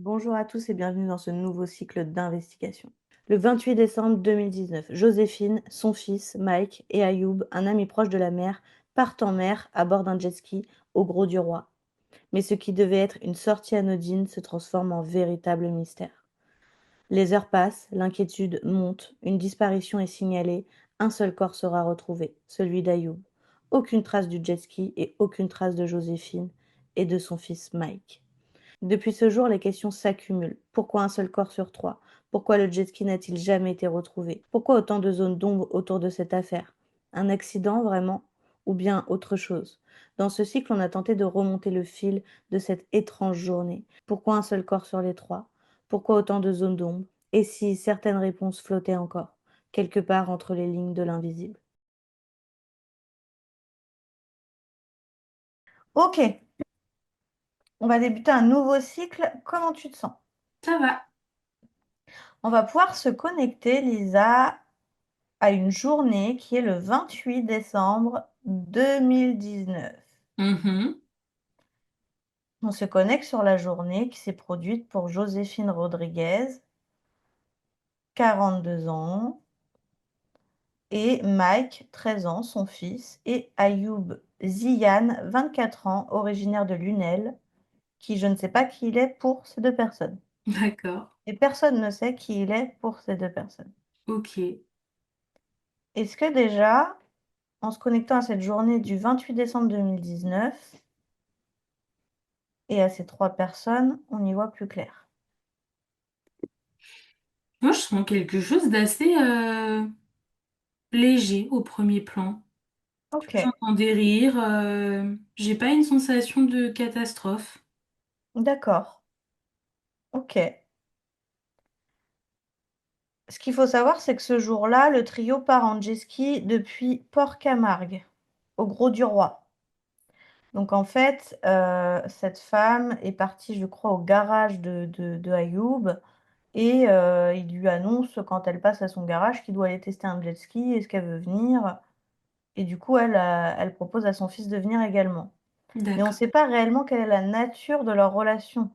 Bonjour à tous et bienvenue dans ce nouveau cycle d'investigation. Le 28 décembre 2019, Joséphine, son fils, Mike et Ayoub, un ami proche de la mère, partent en mer à bord d'un jet ski au Gros du Roi. Mais ce qui devait être une sortie anodine se transforme en véritable mystère. Les heures passent, l'inquiétude monte, une disparition est signalée, un seul corps sera retrouvé, celui d'Ayoub. Aucune trace du jet ski et aucune trace de Joséphine et de son fils Mike. Depuis ce jour, les questions s'accumulent. Pourquoi un seul corps sur trois? Pourquoi le jet ski n'a-t-il jamais été retrouvé? Pourquoi autant de zones d'ombre autour de cette affaire? Un accident vraiment? Ou bien autre chose? Dans ce cycle, on a tenté de remonter le fil de cette étrange journée. Pourquoi un seul corps sur les trois? Pourquoi autant de zones d'ombre? Et si certaines réponses flottaient encore, quelque part entre les lignes de l'invisible? Ok, on va débuter un nouveau cycle. Comment tu te sens? Ça va. On va pouvoir se connecter, Lisa, à une journée qui est le 28 décembre 2019. Mhm. On se connecte sur la journée qui s'est produite pour Joséphine Rodriguez, 42 ans, et Mike, 13 ans, son fils, et Ayoub Ziane, 24 ans, originaire de Lunel, qui je ne sais pas qui il est pour ces deux personnes. D'accord. Et personne ne sait qui il est pour ces deux personnes. Ok. Est-ce que déjà, en se connectant à cette journée du 28 décembre 2019, et à ces trois personnes, on y voit plus clair? Moi, je sens quelque chose d'assez léger au premier plan. Ok, J'entends des rires. J'ai pas une sensation de catastrophe. d'accord. Ok. Ce qu'il faut savoir, c'est que ce jour-là, le trio part en jet ski depuis Port-Camargue, au Gros du Roi. Donc en fait, cette femme est partie, je crois, au garage de Ayoub et il lui annonce quand elle passe à son garage qu'il doit aller tester un jet ski. Est-ce qu'elle veut venir? Et du coup, elle propose à son fils de venir également. Mais on ne D'accord. sait pas réellement quelle est la nature de leur relation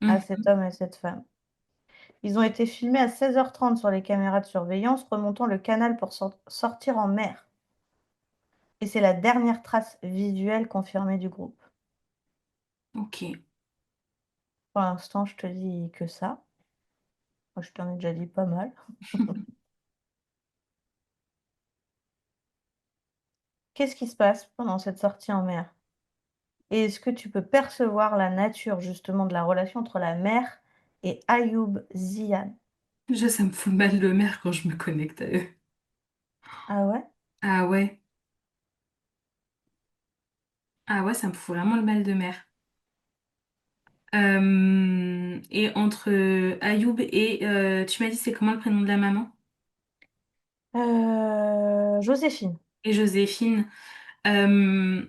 à cet Mhm. homme et cette femme. Ils ont été filmés à 16h30 sur les caméras de surveillance remontant le canal pour sortir en mer. Et c'est la dernière trace visuelle confirmée du groupe. Ok. Pour l'instant, je te dis que ça. Moi, je t'en ai déjà dit pas mal. Qu'est-ce qui se passe pendant cette sortie en mer? Et est-ce que tu peux percevoir la nature justement de la relation entre la mer et Ayoub Zian? Déjà, ça me fout le mal de mer quand je me connecte à eux. Ah ouais? Ah ouais. Ah ouais, ça me fout vraiment le mal de mer. Et entre Ayoub et tu m'as dit c'est comment le prénom de la maman? Joséphine. Et Joséphine. Euh,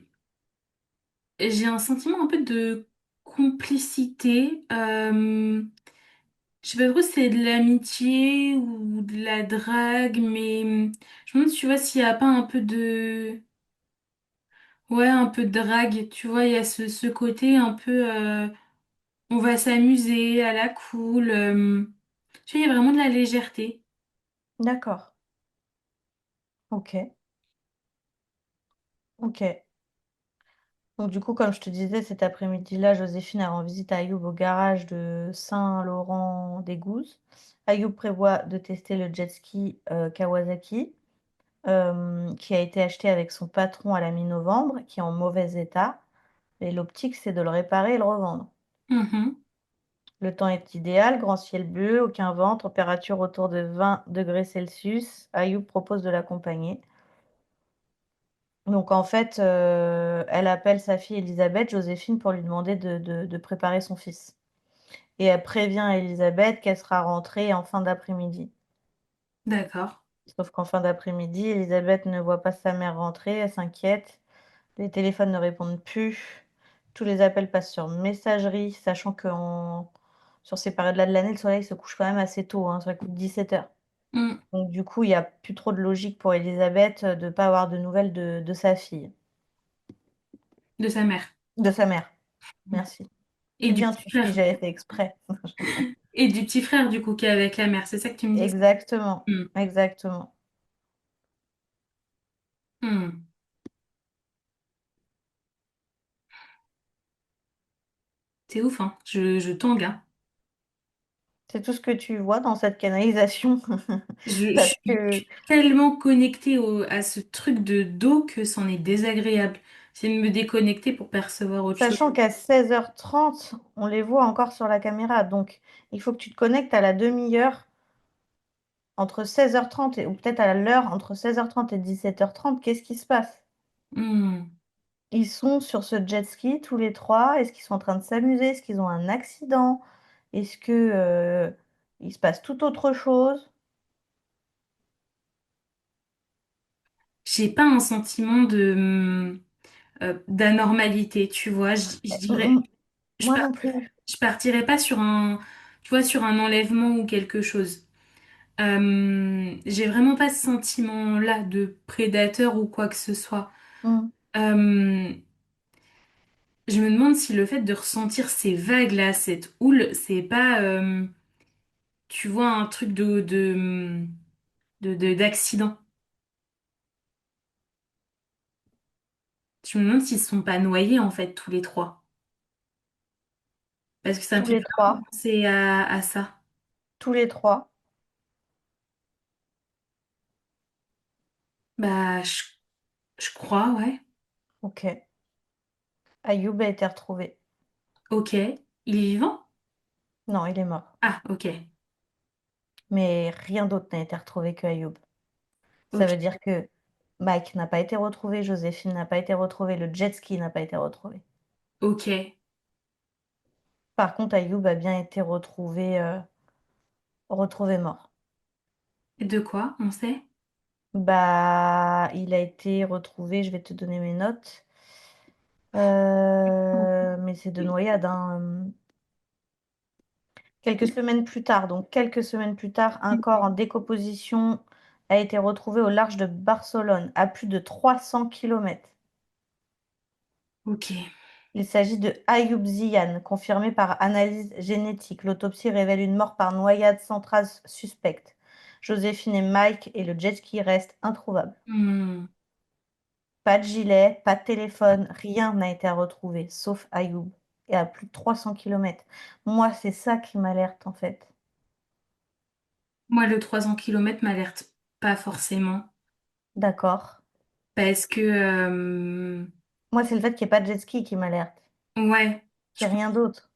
J'ai un sentiment un peu de complicité. Je sais pas trop si c'est de l'amitié ou de la drague, mais je me demande, tu vois, s'il n'y a pas un peu de... Ouais, un peu de drague, tu vois, il y a ce côté un peu... on va s'amuser à la cool. Tu vois, il y a vraiment de la légèreté. D'accord. Ok. Ok. Donc du coup, comme je te disais, cet après-midi-là, Joséphine a rend visite à Ayoub au garage de Saint-Laurent-des-Gouzes. Ayoub prévoit de tester le jet ski Kawasaki, qui a été acheté avec son patron à la mi-novembre, qui est en mauvais état. Et l'optique, c'est de le réparer et le revendre. Mhm. Le temps est idéal, grand ciel bleu, aucun vent, température autour de 20 degrés Celsius. Ayoub propose de l'accompagner. Donc en fait, elle appelle sa fille Elisabeth, Joséphine, pour lui demander de préparer son fils. Et elle prévient Elisabeth qu'elle sera rentrée en fin d'après-midi. D'accord. Sauf qu'en fin d'après-midi, Elisabeth ne voit pas sa mère rentrer, elle s'inquiète. Les téléphones ne répondent plus. Tous les appels passent sur messagerie, sachant que sur ces périodes-là de l'année, le soleil se couche quand même assez tôt, hein, sur les coups de 17h. Mm. Donc du coup, il n'y a plus trop de logique pour Elisabeth de ne pas avoir de nouvelles de sa fille, De sa mère. de sa mère. Mm. Merci. Et C'est du bien, petit tu suis, frère. j'avais fait exprès. Et du petit frère, du coup, qui est avec la mère. C'est ça que tu me dis? Exactement, Hmm. exactement. Hmm. C'est ouf, hein. Je tangue, hein. C'est tout ce que tu vois dans cette canalisation. Je Parce suis que, tellement connectée à ce truc de dos que c'en est désagréable. C'est de me déconnecter pour percevoir autre chose. sachant qu'à 16h30, on les voit encore sur la caméra. Donc, il faut que tu te connectes à la demi-heure entre 16h30 ou peut-être à l'heure entre 16h30 et 17h30. Qu'est-ce qui se passe? Hmm. Ils sont sur ce jet ski tous les trois. Est-ce qu'ils sont en train de s'amuser? Est-ce qu'ils ont un accident? Est-ce que, il se passe tout autre chose? J'ai pas un sentiment d'anormalité, tu vois. Je dirais, Mm, je, moi par- non plus. je partirais pas sur tu vois, sur un enlèvement ou quelque chose. J'ai vraiment pas ce sentiment-là de prédateur ou quoi que ce soit. Mm. Euh, je me demande si le fait de ressentir ces vagues-là, cette houle, c'est pas, tu vois, un truc d'accident. Je me demande s'ils sont pas noyés, en fait, tous les trois. Parce que ça me Tous fait les vraiment trois. penser à ça. Tous les trois. Bah, je crois, ouais. Ok. Ayoub a été retrouvé. Ok. Il est vivant? Non, il est mort. Ah, ok. Mais rien d'autre n'a été retrouvé que Ayoub. Ça Ok. veut dire que Mike n'a pas été retrouvé, Joséphine n'a pas été retrouvée, le jet ski n'a pas été retrouvé. Ok. Par contre, Ayoub a bien été retrouvé mort. Et de quoi, on sait? Bah, il a été retrouvé, je vais te donner mes notes. Mais c'est de noyade, hein. Quelques semaines plus tard, donc quelques semaines plus tard, un corps en décomposition a été retrouvé au large de Barcelone, à plus de 300 kilomètres. Ok. Il s'agit de Ayoub Ziane, confirmé par analyse génétique. L'autopsie révèle une mort par noyade sans trace suspecte. Joséphine et Mike et le jet ski restent introuvables. Hmm. Pas de gilet, pas de téléphone, rien n'a été retrouvé, sauf Ayoub, et à plus de 300 kilomètres. Moi, c'est ça qui m'alerte en fait. Moi, le 300 kilomètres m'alerte pas forcément. D'accord. Parce que, Moi, c'est le fait qu'il n'y ait pas de jet ski qui m'alerte, ouais, qu'il n'y ait rien d'autre.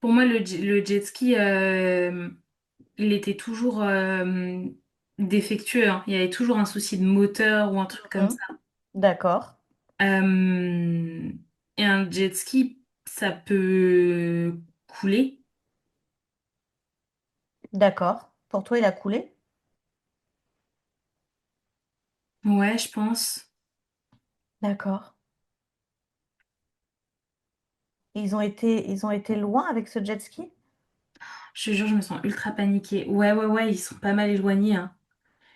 pour moi, le jet ski, il était toujours défectueux, hein. Il y avait toujours un souci de moteur ou un truc comme Mhm. ça. D'accord, Euh, et un jet ski, ça peut couler. d'accord. Pour toi, il a coulé? Ouais, je pense. D'accord. Ils ont été loin avec ce jet ski? Je te jure, je me sens ultra paniquée. Ouais, ouais, ouais, ils sont pas mal éloignés, hein.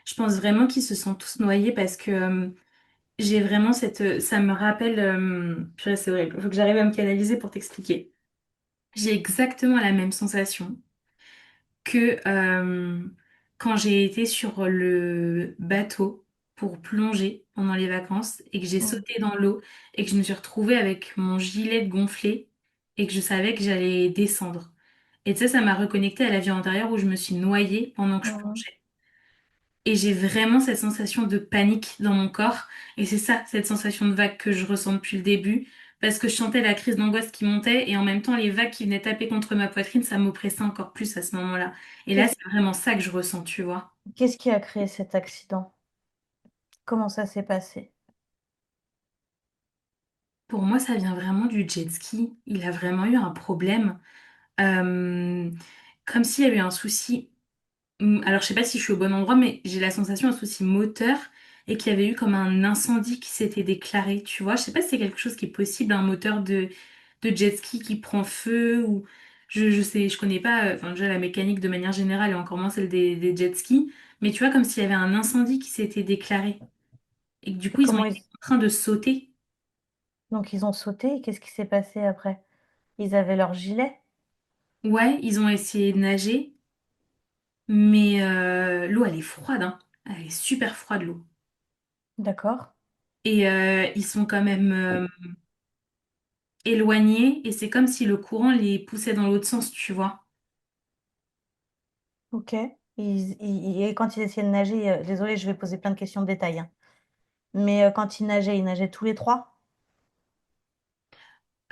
Je pense vraiment qu'ils se sont tous noyés parce que j'ai vraiment ça me rappelle. Purée, c'est horrible. Faut que j'arrive à me canaliser pour t'expliquer. J'ai exactement la même sensation que quand j'ai été sur le bateau pour plonger pendant les vacances et que j'ai Mhm. sauté dans l'eau et que je me suis retrouvée avec mon gilet gonflé et que je savais que j'allais descendre. Et tu sais, ça m'a reconnectée à la vie antérieure où je me suis noyée pendant que je Mhm. plongeais. Et j'ai vraiment cette sensation de panique dans mon corps. Et c'est ça, cette sensation de vague que je ressens depuis le début. Parce que je sentais la crise d'angoisse qui montait et en même temps les vagues qui venaient taper contre ma poitrine, ça m'oppressait encore plus à ce moment-là. Et là, Qu'est-ce, c'est vraiment ça que je ressens, tu vois. qu'est-ce qui a créé cet accident? Comment ça s'est passé? Pour moi, ça vient vraiment du jet ski. Il a vraiment eu un problème. Euh, Comme s'il y avait un souci. Alors, je sais pas si je suis au bon endroit, mais j'ai la sensation d'un souci moteur et qu'il y avait eu comme un incendie qui s'était déclaré, tu vois. Je sais pas si c'est quelque chose qui est possible, un moteur de jet ski qui prend feu ou je sais, je connais pas, enfin, déjà la mécanique de manière générale et encore moins celle des jet skis, mais tu vois, comme s'il y avait un incendie qui s'était déclaré et que du coup, ils ont Comment été ils... en train de sauter. Donc ils ont sauté, et qu'est-ce qui s'est passé après? Ils avaient leur gilet? Ouais, ils ont essayé de nager, mais l'eau, elle est froide, hein. Elle est super froide, l'eau. D'accord. Et ils sont quand même éloignés, et c'est comme si le courant les poussait dans l'autre sens, tu vois. Ok. Et quand ils essayaient de nager, désolée, je vais poser plein de questions de détails, hein. Mais quand ils nageaient tous les trois?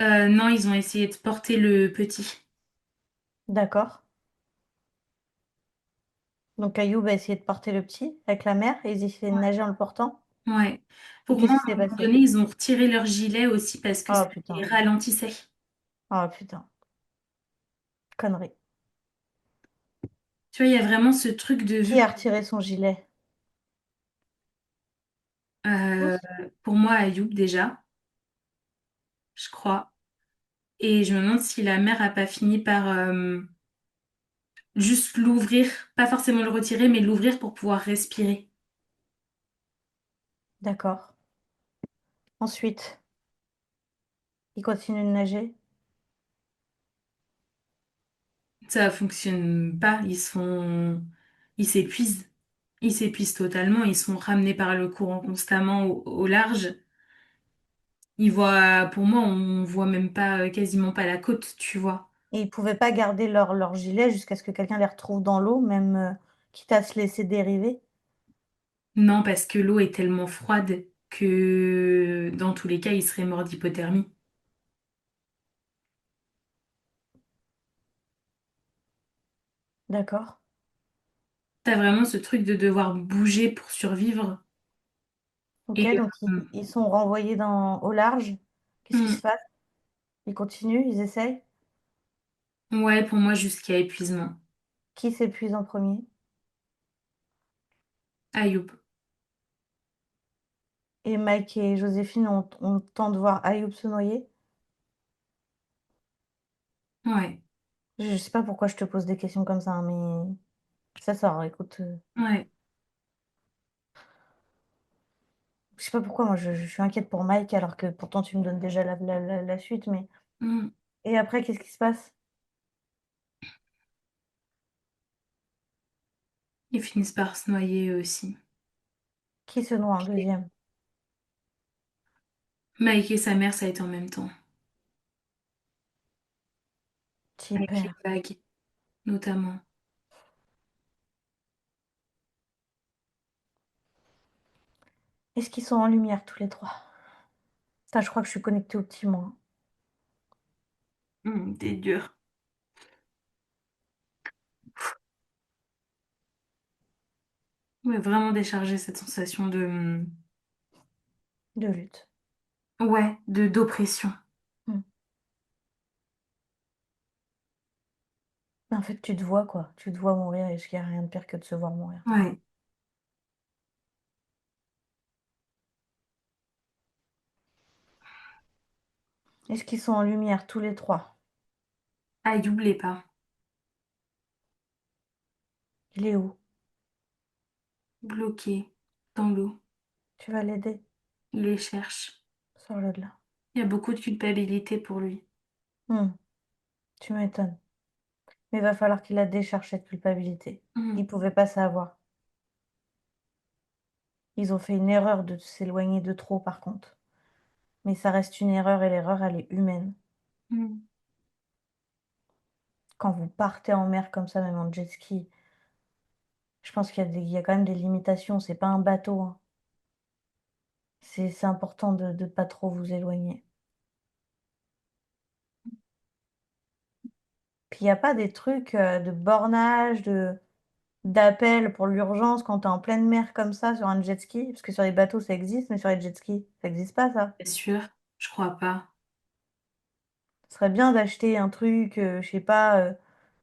Non, ils ont essayé de porter le petit. D'accord. Donc Ayoub a essayé de porter le petit avec la mère et ils essayaient de Ouais. nager en le portant. Ouais. Et Pour moi, qu'est-ce qui à s'est un moment passé? donné, ils ont retiré leur gilet aussi parce que ça Oh les putain. ralentissait. Oh putain. Connerie. Tu vois, il y a vraiment ce truc de Qui vue. a retiré son gilet? Euh, Tous? pour moi, Ayoub, déjà, je crois. Et je me demande si la mère a pas fini par juste l'ouvrir, pas forcément le retirer, mais l'ouvrir pour pouvoir respirer. D'accord. Ensuite, ils continuent de nager. Ça fonctionne pas. Ils s'épuisent. Ils s'épuisent totalement. Ils sont ramenés par le courant constamment au large. Ils voient, pour moi, on voit même pas, quasiment pas la côte, tu vois. Et ils pouvaient pas garder leur gilet jusqu'à ce que quelqu'un les retrouve dans l'eau, même quitte à se laisser dériver. Non, parce que l'eau est tellement froide que dans tous les cas, ils seraient morts d'hypothermie. D'accord. T'as vraiment ce truc de devoir bouger pour survivre. Ok, Et donc ils sont renvoyés au large. Qu'est-ce qui se hum, passe? Ils continuent, ils essayent. ouais, pour moi, jusqu'à épuisement. Qui s'épuise en premier? Ayoub. Et Mike et Joséphine ont le temps de voir Ayoub se noyer. Ouais, Je sais pas pourquoi je te pose des questions comme ça, hein, mais ça sort. Écoute, ouais. je sais pas pourquoi moi je suis inquiète pour Mike alors que pourtant tu me donnes déjà la suite. Mais Hum. et après, qu'est-ce qui se passe? Ils finissent par se noyer eux aussi. Qui se noie en deuxième? Mike et sa mère, ça a été en même temps. Avec les Super. vagues, notamment. Est-ce qu'ils sont en lumière tous les trois? Putain, je crois que je suis connectée au petit moi. T'es dur. Ouais, vraiment décharger cette sensation De lutte. ouais, de d'oppression. Hmm. Mais en fait, tu te vois quoi. Tu te vois mourir et il n'y a rien de pire que de se voir mourir. Ouais. Est-ce qu'ils sont en lumière tous les trois? Ayoub l'est pas. Il est où? Bloqué dans l'eau. Tu vas l'aider? Il les cherche. Sors-le de là. Il y a beaucoup de culpabilité pour lui. Hmm. Tu m'étonnes. Mais il va falloir qu'il la décharge cette culpabilité. Mm, Il pouvait pas savoir. Ils ont fait une erreur de s'éloigner de trop par contre. Mais ça reste une erreur et l'erreur, elle est humaine. mm. Quand vous partez en mer comme ça, même en jet ski, je pense il y a quand même des limitations. C'est pas un bateau, hein. C'est important de pas trop vous éloigner. Puis il n'y a pas des trucs de bornage, d'appel pour l'urgence quand tu es en pleine mer comme ça sur un jet ski. Parce que sur les bateaux, ça existe, mais sur les jet skis, ça n'existe pas, ça. Bien sûr, je crois pas. Ce serait bien d'acheter un truc, je sais pas,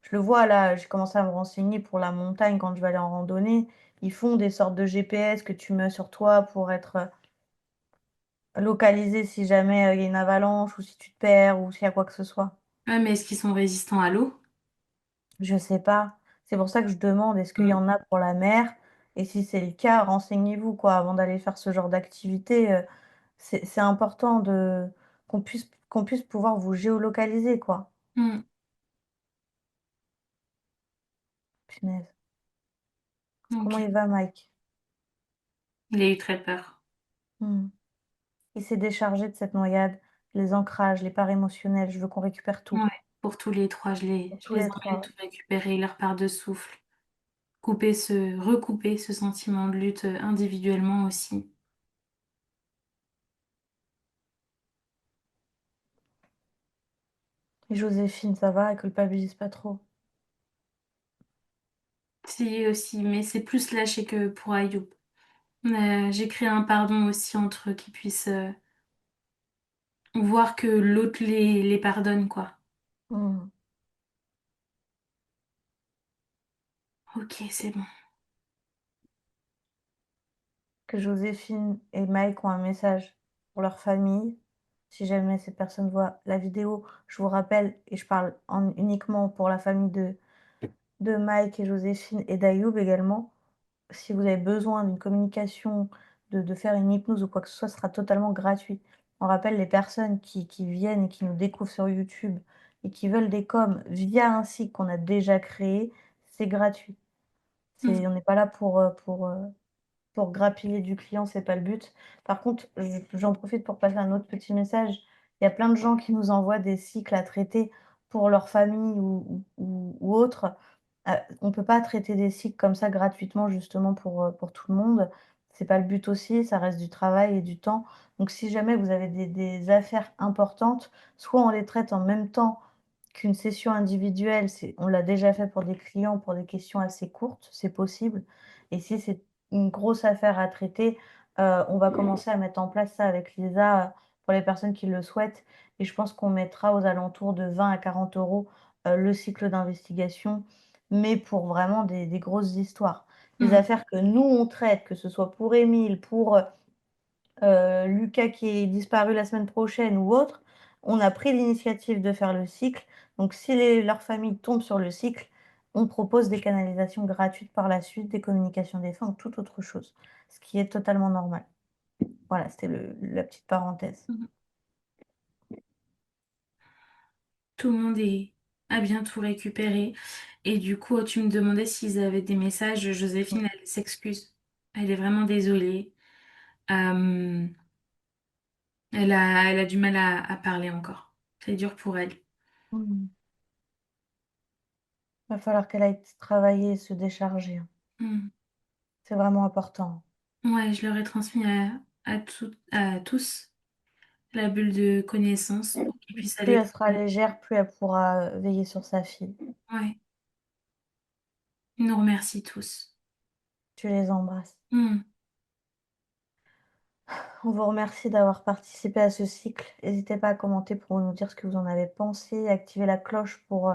je le vois là, j'ai commencé à me renseigner pour la montagne quand je vais aller en randonnée. Ils font des sortes de GPS que tu mets sur toi pour être localisé si jamais il y a une avalanche ou si tu te perds ou s'il y a quoi que ce soit. Ouais, mais est-ce qu'ils sont résistants à l'eau? Je sais pas. C'est pour ça que je demande, est-ce qu'il y Mm, en a pour la mer? Et si c'est le cas, renseignez-vous quoi avant d'aller faire ce genre d'activité. C'est important de qu'on puisse qu'on puisse pouvoir vous géolocaliser, quoi. Mm. Punaise. Comment Ok. il va, Mike? Il a eu très peur. Mmh. Il s'est déchargé de cette noyade, les ancrages, les parts émotionnelles, je veux qu'on récupère tout. Ouais. Pour tous les trois, Pour je tous les les emmène 3, ouais. tout récupérer, leur part de souffle. Recouper ce sentiment de lutte individuellement aussi. Et Joséphine, ça va? Elle culpabilise pas trop? Si aussi, mais c'est plus lâché que pour Ayoub. J'ai créé un pardon aussi entre eux qui puissent voir que l'autre les pardonne, quoi. Mmh. Ok, c'est bon. Que Joséphine et Mike ont un message pour leur famille. Si jamais ces personnes voient la vidéo, je vous rappelle, et je parle uniquement pour la famille de Mike et Joséphine et d'Ayoub également. Si vous avez besoin d'une communication, de faire une hypnose ou quoi que ce soit, ce sera totalement gratuit. On rappelle les personnes qui viennent et qui nous découvrent sur YouTube et qui veulent des coms via un site qu'on a déjà créé, c'est gratuit. Mm, On n'est pas là pour grappiller du client, c'est pas le but. Par contre, j'en profite pour passer un autre petit message. Il y a plein de gens qui nous envoient des cycles à traiter pour leur famille ou autre. On peut pas traiter des cycles comme ça gratuitement justement pour tout le monde. C'est pas le but aussi, ça reste du travail et du temps. Donc si jamais vous avez des affaires importantes, soit on les traite en même temps qu'une session individuelle, on l'a déjà fait pour des clients, pour des questions assez courtes, c'est possible. Et si c'est une grosse affaire à traiter, on va commencer à mettre en place ça avec Lisa, pour les personnes qui le souhaitent et je pense qu'on mettra aux alentours de 20 à 40 €, le cycle d'investigation, mais pour vraiment des grosses histoires. Les mm, affaires que nous on traite, que ce soit pour Émile, pour, Lucas qui est disparu la semaine prochaine ou autre, on a pris l'initiative de faire le cycle. Donc si leur famille tombe sur le cycle, on propose des canalisations gratuites par la suite, des communications des fins ou toute autre chose, ce qui est totalement normal. Voilà, c'était la petite parenthèse. mm. Tout le monde a bien tout récupéré. Et du coup, tu me demandais s'ils avaient des messages. Joséphine, elle s'excuse. Elle est vraiment désolée. Euh, elle a du mal à parler encore. C'est dur pour elle. Mmh. Va falloir qu'elle aille travailler, se décharger, hein. Mm. C'est vraiment important. Ouais, je leur ai transmis à tous la bulle de connaissance pour qu'ils puissent Plus aller elle plus sera loin. légère, plus elle pourra, veiller sur sa fille. Ouais, ils nous remercient tous. Tu les embrasses. Mm. On vous remercie d'avoir participé à ce cycle. N'hésitez pas à commenter pour nous dire ce que vous en avez pensé, activer la cloche pour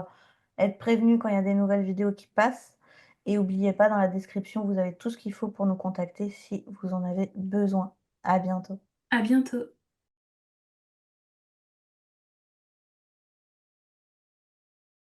être prévenu quand il y a des nouvelles vidéos qui passent. Et n'oubliez pas, dans la description, vous avez tout ce qu'il faut pour nous contacter si vous en avez besoin. À bientôt. À bientôt.